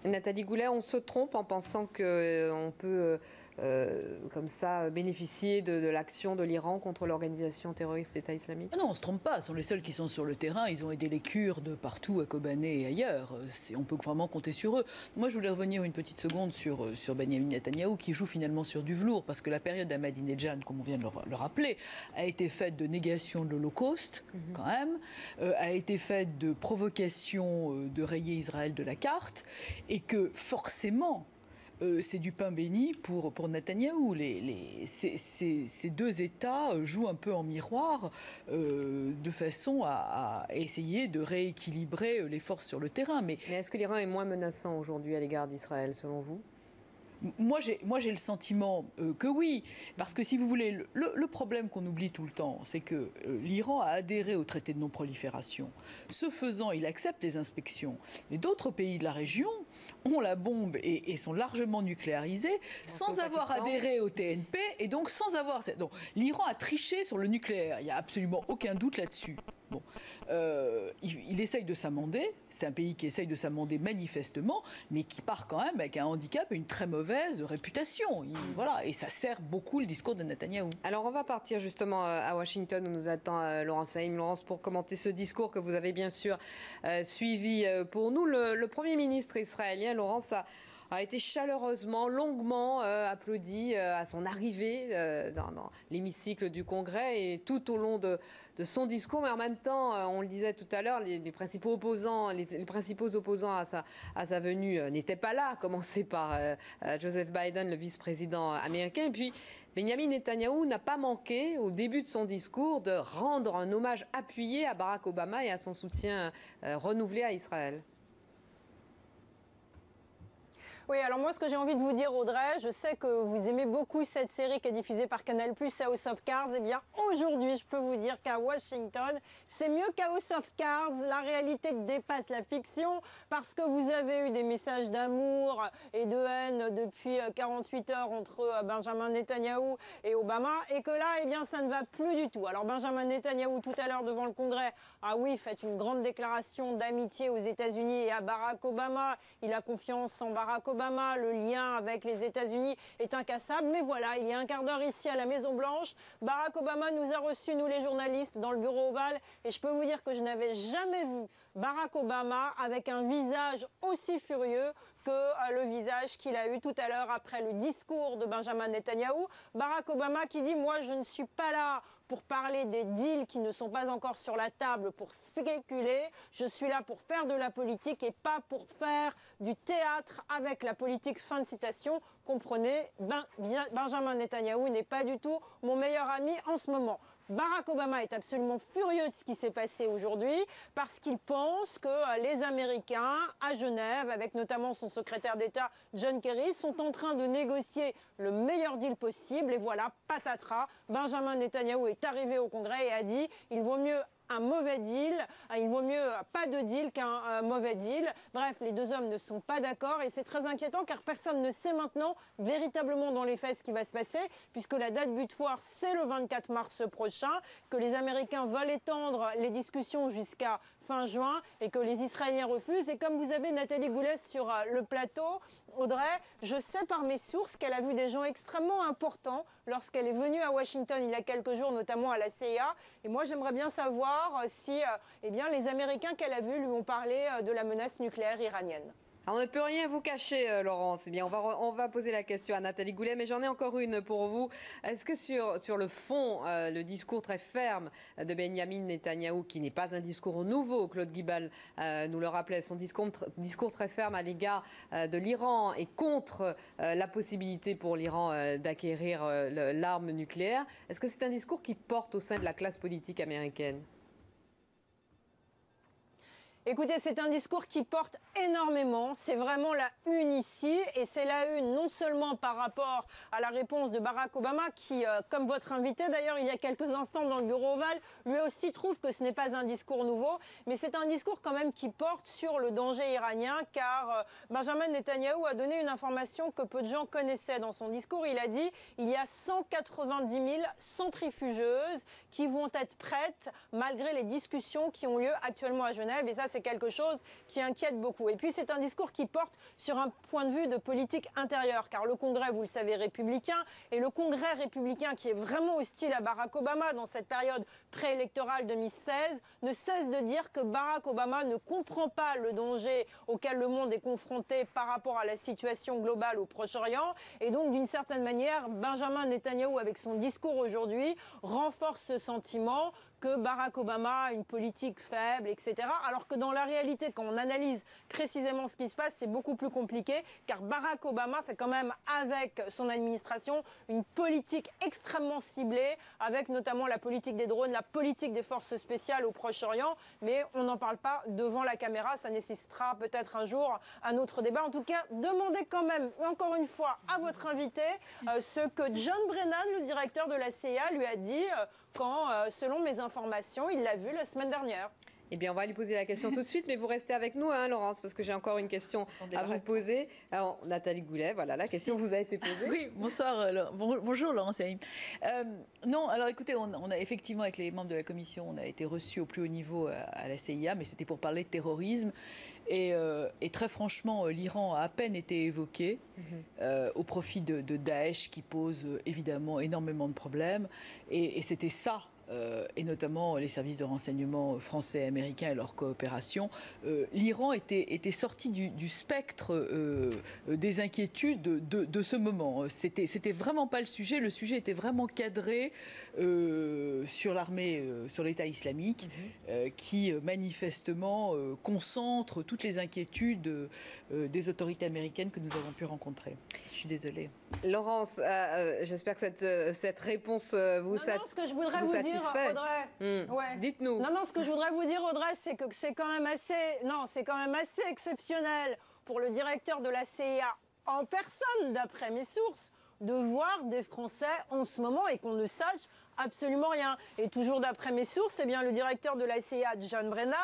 Nathalie Goulet, on se trompe en pensant qu'on peut, comme ça, bénéficier de l'action de l'Iran contre l'organisation terroriste État islamique? Non, on ne se trompe pas. Ce sont les seuls qui sont sur le terrain. Ils ont aidé les Kurdes partout, à Kobané et ailleurs. On peut vraiment compter sur eux. Moi, je voulais revenir une petite seconde sur Benyamin Netanyahou, qui joue finalement sur du velours, parce que la période d'Ahmadinejad, comme on vient de le rappeler, a été faite de négation de l'Holocauste, quand même, a été faite de provocation de rayer Israël de la carte, et que forcément, c'est du pain béni pour Netanyahou. Ces deux États jouent un peu en miroir de façon à essayer de rééquilibrer les forces sur le terrain. Mais est-ce que l'Iran est moins menaçant aujourd'hui à l'égard d'Israël, selon vous ? Moi, j'ai le sentiment que oui, parce que si vous voulez, le problème qu'on oublie tout le temps, c'est que l'Iran a adhéré au traité de non-prolifération. Ce faisant, il accepte les inspections. Mais d'autres pays de la région ont la bombe et sont largement nucléarisés sans avoir adhéré au TNP et donc sans avoir... Donc, l'Iran a triché sur le nucléaire, il n'y a absolument aucun doute là-dessus. Bon. Il essaye de s'amender, c'est un pays qui essaye de s'amender manifestement, mais qui part quand même avec un handicap et une très mauvaise réputation. Voilà, et ça sert beaucoup le discours de Netanyahou. Alors on va partir justement à Washington où nous attend Laurence Haïm. Laurence, pour commenter ce discours que vous avez bien sûr suivi pour nous, le Premier ministre israélien, Laurence, a été chaleureusement, longuement applaudi à son arrivée dans l'hémicycle du Congrès et tout au long de son discours. Mais en même temps, on le disait tout à l'heure, les principaux opposants à sa venue n'étaient pas là, à commencer par Joseph Biden, le vice-président américain. Et puis, Benyamin Netanyahou n'a pas manqué, au début de son discours, de rendre un hommage appuyé à Barack Obama et à son soutien renouvelé à Israël. Oui, alors moi, ce que j'ai envie de vous dire, Audrey, je sais que vous aimez beaucoup cette série qui est diffusée par Canal+, House of Cards. Eh bien, aujourd'hui, je peux vous dire qu'à Washington, c'est mieux qu'House of Cards. La réalité dépasse la fiction parce que vous avez eu des messages d'amour et de haine depuis 48 heures entre Benjamin Netanyahou et Obama et que là, eh bien, ça ne va plus du tout. Alors, Benjamin Netanyahou, tout à l'heure devant le Congrès, ah oui, fait une grande déclaration d'amitié aux États-Unis et à Barack Obama. Il a confiance en Barack Obama, le lien avec les États-Unis est incassable. Mais voilà, il y a un quart d'heure ici à la Maison-Blanche, Barack Obama nous a reçus, nous les journalistes, dans le bureau ovale. Et je peux vous dire que je n'avais jamais vu Barack Obama avec un visage aussi furieux que le visage qu'il a eu tout à l'heure après le discours de Benjamin Netanyahou. Barack Obama qui dit « Moi, je ne suis pas là pour parler des deals qui ne sont pas encore sur la table, pour spéculer. Je suis là pour faire de la politique et pas pour faire du théâtre avec la politique. » Fin de citation. Comprenez, Benjamin Netanyahou n'est pas du tout mon meilleur ami en ce moment. Barack Obama est absolument furieux de ce qui s'est passé aujourd'hui parce qu'il pense que les Américains à Genève, avec notamment son secrétaire d'État John Kerry, sont en train de négocier le meilleur deal possible. Et voilà, patatras, Benjamin Netanyahou est arrivé au Congrès et a dit il vaut mieux un mauvais deal, il vaut mieux pas de deal qu'un mauvais deal. Bref, les deux hommes ne sont pas d'accord et c'est très inquiétant car personne ne sait maintenant véritablement dans les faits ce qui va se passer puisque la date butoir c'est le 24 mars prochain, que les Américains veulent étendre les discussions jusqu'à fin juin et que les Israéliens refusent. Et comme vous avez Nathalie Goulet sur le plateau, Audrey, je sais par mes sources qu'elle a vu des gens extrêmement importants lorsqu'elle est venue à Washington il y a quelques jours, notamment à la CIA. Et moi, j'aimerais bien savoir si eh bien, les Américains qu'elle a vus lui ont parlé de la menace nucléaire iranienne. Alors, on ne peut rien vous cacher, Laurence. Eh bien, on va poser la question à Nathalie Goulet, mais j'en ai encore une pour vous. Est-ce que sur le fond, le discours très ferme de Benyamin Netanyahou, qui n'est pas un discours nouveau, Claude Guibal nous le rappelait, son discours très ferme à l'égard de l'Iran et contre la possibilité pour l'Iran d'acquérir l'arme nucléaire, est-ce que c'est un discours qui porte au sein de la classe politique américaine ? Écoutez, c'est un discours qui porte énormément. C'est vraiment la une ici. Et c'est la une non seulement par rapport à la réponse de Barack Obama, qui, comme votre invité d'ailleurs, il y a quelques instants dans le bureau ovale, lui aussi trouve que ce n'est pas un discours nouveau. Mais c'est un discours quand même qui porte sur le danger iranien, car Benjamin Netanyahou a donné une information que peu de gens connaissaient dans son discours. Il a dit il y a 190 000 centrifugeuses qui vont être prêtes malgré les discussions qui ont lieu actuellement à Genève. Et ça, c'est quelque chose qui inquiète beaucoup. Et puis c'est un discours qui porte sur un point de vue de politique intérieure, car le Congrès, vous le savez, est républicain, et le Congrès républicain qui est vraiment hostile à Barack Obama dans cette période préélectorale 2016 ne cesse de dire que Barack Obama ne comprend pas le danger auquel le monde est confronté par rapport à la situation globale au Proche-Orient. Et donc, d'une certaine manière, Benjamin Netanyahou, avec son discours aujourd'hui, renforce ce sentiment que Barack Obama a une politique faible, etc. Alors que dans la réalité, quand on analyse précisément ce qui se passe, c'est beaucoup plus compliqué, car Barack Obama fait quand même, avec son administration, une politique extrêmement ciblée, avec notamment la politique des drones, la politique des forces spéciales au Proche-Orient, mais on n'en parle pas devant la caméra, ça nécessitera peut-être un jour un autre débat. En tout cas, demandez quand même, encore une fois, à votre invité, ce que John Brennan, le directeur de la CIA, lui a dit quand, selon mes informations, il l'a vu la semaine dernière. Eh bien, on va lui poser la question tout de suite, mais vous restez avec nous, hein, Laurence, parce que j'ai encore une question à vous poser. Alors, Nathalie Goulet, voilà, la question vous a été posée. Oui, bonsoir, bonjour Laurence. Non, alors écoutez, on a effectivement, avec les membres de la commission, on a été reçus au plus haut niveau à la CIA, mais c'était pour parler de terrorisme. Et très franchement, l'Iran a à peine été évoqué au profit de Daesh, qui pose évidemment énormément de problèmes. Et c'était ça. Et notamment les services de renseignement français et américains et leur coopération, l'Iran était sorti du spectre des inquiétudes de ce moment. C'était vraiment pas le sujet. Le sujet était vraiment cadré sur l'armée, sur l'État islamique, qui manifestement concentre toutes les inquiétudes des autorités américaines que nous avons pu rencontrer. Je suis désolée. Laurence, j'espère que cette réponse vous satisfait. Non, ce que je voudrais vous dire, Audrey, ouais. Dites-nous. Non, ce que je voudrais vous dire, Audrey, c'est que c'est quand même assez exceptionnel pour le directeur de la CIA en personne, d'après mes sources, de voir des Français en ce moment et qu'on ne sache absolument rien. Et toujours d'après mes sources, eh bien, le directeur de la CIA, John Brennan,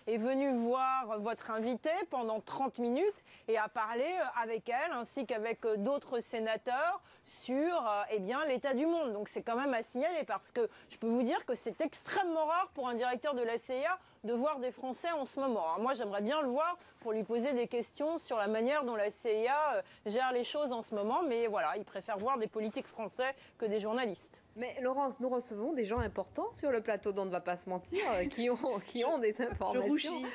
est venu voir votre invitée pendant 30 minutes et a parlé avec elle ainsi qu'avec d'autres sénateurs sur eh bien, l'état du monde. Donc c'est quand même à signaler, parce que je peux vous dire que c'est extrêmement rare pour un directeur de la CIA de voir des Français en ce moment. Alors moi, j'aimerais bien le voir pour lui poser des questions sur la manière dont la CIA gère les choses en ce moment, mais voilà, il préfère voir des politiques français que des journalistes. Mais Laurence, nous recevons des gens importants sur le plateau, dont on ne va pas se mentir, qui ont des informations. Je rougis.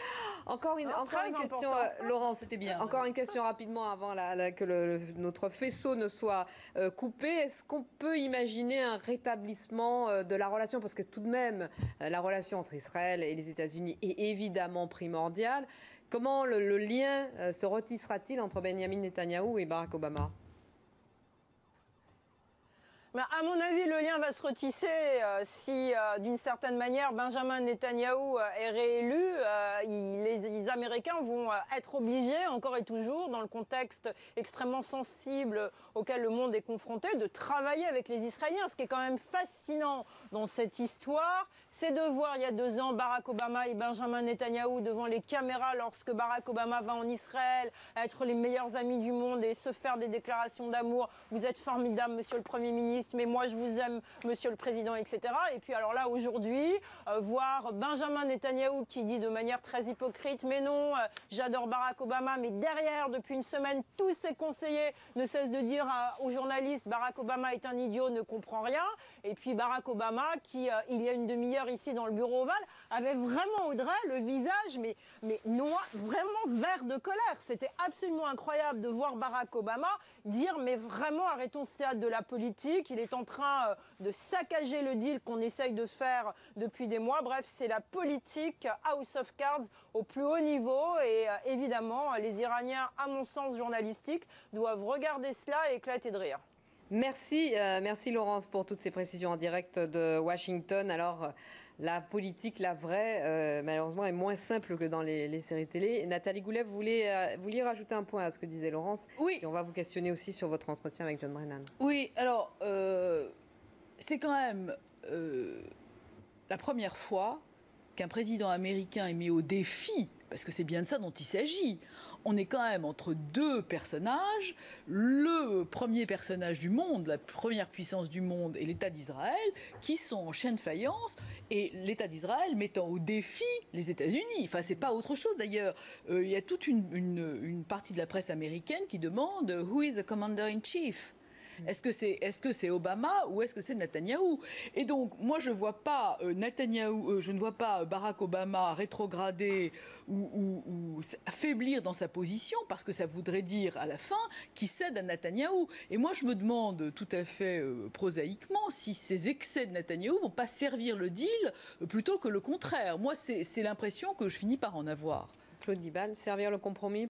Encore une question, Laurence, c'était bien. Encore une question rapidement avant que notre faisceau ne soit coupé. Est-ce qu'on peut imaginer un rétablissement de la relation? Parce que tout de même, la relation entre Israël et les États-Unis est évidemment primordiale. Comment le lien se retissera-t-il entre Benjamin Netanyahou et Barack Obama? À mon avis, le lien va se retisser si, d'une certaine manière, Benjamin Netanyahou est réélu. Les Américains vont être obligés, encore et toujours, dans le contexte extrêmement sensible auquel le monde est confronté, de travailler avec les Israéliens. Ce qui est quand même fascinant dans cette histoire, c'est de voir, il y a 2 ans, Barack Obama et Benjamin Netanyahou devant les caméras lorsque Barack Obama va en Israël, être les meilleurs amis du monde et se faire des déclarations d'amour. Vous êtes formidable, monsieur le Premier ministre, mais moi je vous aime, monsieur le Président, etc. Et puis alors là, aujourd'hui, voir Benjamin Netanyahou qui dit de manière très hypocrite, mais non, j'adore Barack Obama, mais derrière, depuis une semaine, tous ses conseillers ne cessent de dire aux journalistes, Barack Obama est un idiot, ne comprend rien. Et puis Barack Obama, qui, il y a une demi-heure ici dans le bureau ovale, avait vraiment, Audrey, le visage, mais noir, vraiment vert de colère. C'était absolument incroyable de voir Barack Obama dire, mais vraiment, arrêtons ce théâtre de la politique, il est en train de saccager le deal qu'on essaye de faire depuis des mois. Bref, c'est la politique House of Cards au plus haut niveau. Et évidemment, les Iraniens, à mon sens journalistique, doivent regarder cela et éclater de rire. Merci Laurence pour toutes ces précisions en direct de Washington. Alors, la politique, la vraie, malheureusement, est moins simple que dans les séries télé. Nathalie Goulet, vous vouliez rajouter un point à ce que disait Laurence? Oui. Et on va vous questionner aussi sur votre entretien avec John Brennan. Oui, alors, c'est quand même la première fois qu'un président américain est mis au défi parce que c'est bien de ça dont il s'agit. On est quand même entre deux personnages, le premier personnage du monde, la première puissance du monde et l'État d'Israël, qui sont en chien de faïence, et l'État d'Israël mettant au défi les États-Unis. Enfin, c'est pas autre chose d'ailleurs. Il y a toute une partie de la presse américaine qui demande « Who is the commander-in-chief » ? Est-ce que c'est Obama ou est-ce que c'est Netanyahou? Et donc, moi, je vois pas je ne vois pas Barack Obama rétrograder ou faiblir dans sa position, parce que ça voudrait dire à la fin qu'il cède à Netanyahou. Et moi, je me demande tout à fait prosaïquement si ces excès de Netanyahou vont pas servir le deal plutôt que le contraire. Moi, c'est l'impression que je finis par en avoir. Claude Guibal, servir le compromis